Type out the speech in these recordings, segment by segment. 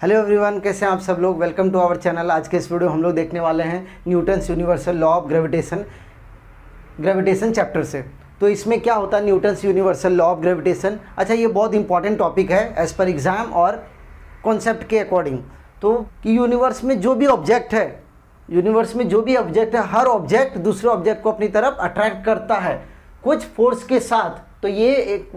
Hello everyone, कैसे हैं आप सब लोग। Welcome to our channel. आज के इस वीडियो हम लोग देखने वाले हैं Newton's universal law of gravitation chapter से। तो इसमें क्या होता है Newton's universal law of gravitation. अच्छा, ये बहुत इंपॉर्टेंट टॉपिक है एज पर एग्जाम और कॉन्सेप्ट के अकॉर्डिंग। तो कि यूनिवर्स में जो भी ऑब्जेक्ट है, हर ऑब्जेक्ट दूसरे ऑब्जेक्ट को अपनी तरफ अट्रैक्ट करता है कुछ फोर्स के साथ। तो ये एक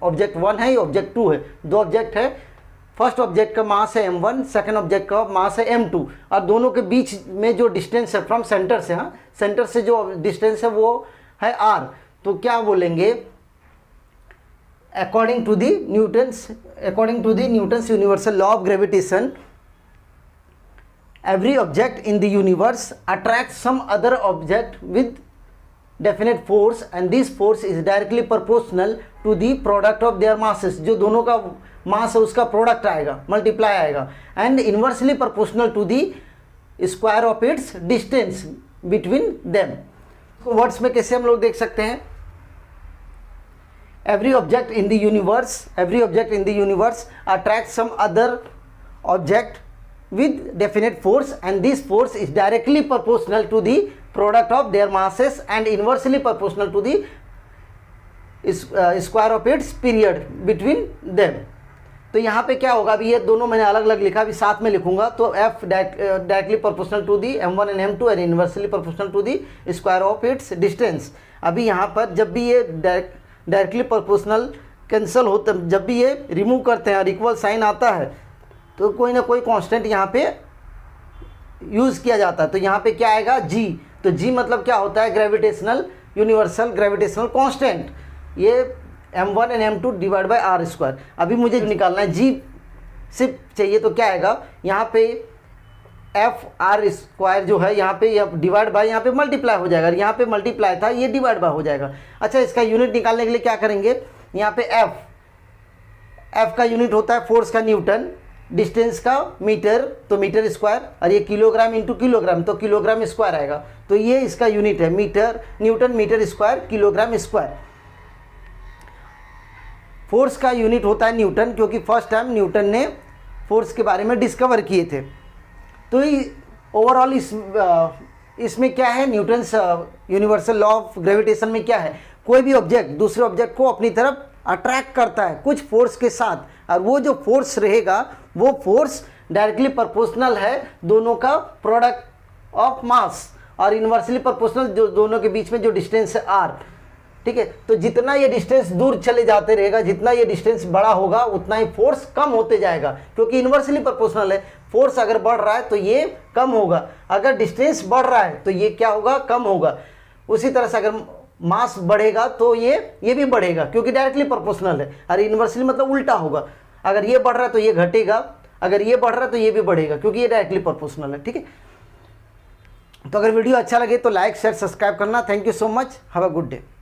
ऑब्जेक्ट 1 है, ये ऑब्जेक्ट 2 है, दो ऑब्जेक्ट है। फर्स्ट ऑब्जेक्ट का मास है m1, सेकंड ऑब्जेक्ट का मास है m2, और दोनों के बीच में जो डिस्टेंस है फ्रॉम सेंटर से, सेंटर से जो डिस्टेंस है वो है r। तो क्या बोलेंगे, according to the Newton's universal law of gravitation, every object in the universe attracts some other object with definite force, and this force is directly proportional to the product of their masses। जो दोनों का मास है उसका product आएगा, multiply आएगा, and inversely proportional to the square of its distance between them. Words में कैसे हम लोग देख सकते हैं, every object in the universe attracts some other object with definite force, and this force is directly proportional to the product of their masses and inversely proportional to the square of its period between them। तो यहाँ पे क्या होगा, अभी ये दोनों मैंने अलग अलग लिखा, अभी साथ में लिखूंगा। तो f directly proportional to the m1 and m2 and inversely proportional to the square of its distance. अभी यहाँ पर जब भी ये डायरेक्टली प्रोपोर्शनल कैंसिल होता है, जब भी ये रिमूव करते हैं और इक्वल साइन आता है, तो कोई ना कोई कांस्टेंट यहाँ पे यूज़ किया जाता है। तो यहाँ पे क्या आएगा, g। तो g मतलब क्या होता है, यूनिवर्सल ग्रेविटेशनल कांस्टेंट। ये m1 and m2 divide by r square. अभी मुझे निकालना है g सिर्फ चाहिए, तो क्या आएगा यहाँ पे f r स्क्वायर जो है, यहाँ पे डिवाइड बाय, यहाँ पे मल्टीप्लाई हो जाएगा, यहाँ पे मल्टीप्लाई था, ये डिवाइड बाय हो जाएगा। अच्छा, इसका यूनिट निकालने के लिए क्या करेंगे, यहाँ पे f का यूनिट होता है फोर्स का न्यूटन, डिस्टेंस का मीटर, तो मीटर स्क्वायर, और ये किलोग्राम इंटू किलोग्राम, तो किलोग्राम स्क्वायर आएगा। तो ये इसका यूनिट है newton metre square kilogram square. Force का यूनिट होता है न्यूटन, क्योंकि फर्स्ट टाइम न्यूटन ने फोर्स के बारे में डिस्कवर किए थे। तो ओवरऑल इसमें क्या है, Newton's universal law of gravitation में क्या है, कोई भी ऑब्जेक्ट दूसरे ऑब्जेक्ट को अपनी तरफ अट्रैक्ट करता है कुछ फोर्स के साथ, और वो जो फोर्स रहेगा वो फोर्स डायरेक्टली प्रोपोर्शनल है दोनों का प्रोडक्ट ऑफ मास, और इनवर्सली प्रोपोर्शनल जो दोनों के बीच में जो डिस्टेंस है r। ठीक है, तो जितना ये डिस्टेंस दूर चले जाते रहेगा, जितना ये डिस्टेंस बड़ा होगा, उतना ही फोर्स कम होते जाएगा, क्योंकि इनवर्सली प्रोपोर्शनल है। फोर्स अगर बढ़ रहा है तो ये कम होगा, अगर डिस्टेंस बढ़ रहा है तो ये क्या होगा, कम होगा। उसी तरह से अगर मास बढ़ेगा तो ये भी बढ़ेगा, क्योंकि डायरेक्टली प्रोपोर्शनल है, और इनवर्सली मतलब उल्टा होगा। अगर ये बढ़ रहा है तो ये घटेगा, अगर ये बढ़ रहा है तो ये भी बढ़ेगा, क्योंकि ये डायरेक्टली प्रोपोर्शनल है। ठीक है, तो अगर वीडियो अच्छा लगे तो लाइक शेयर सब्सक्राइब करना। Thank you so much, have a good day.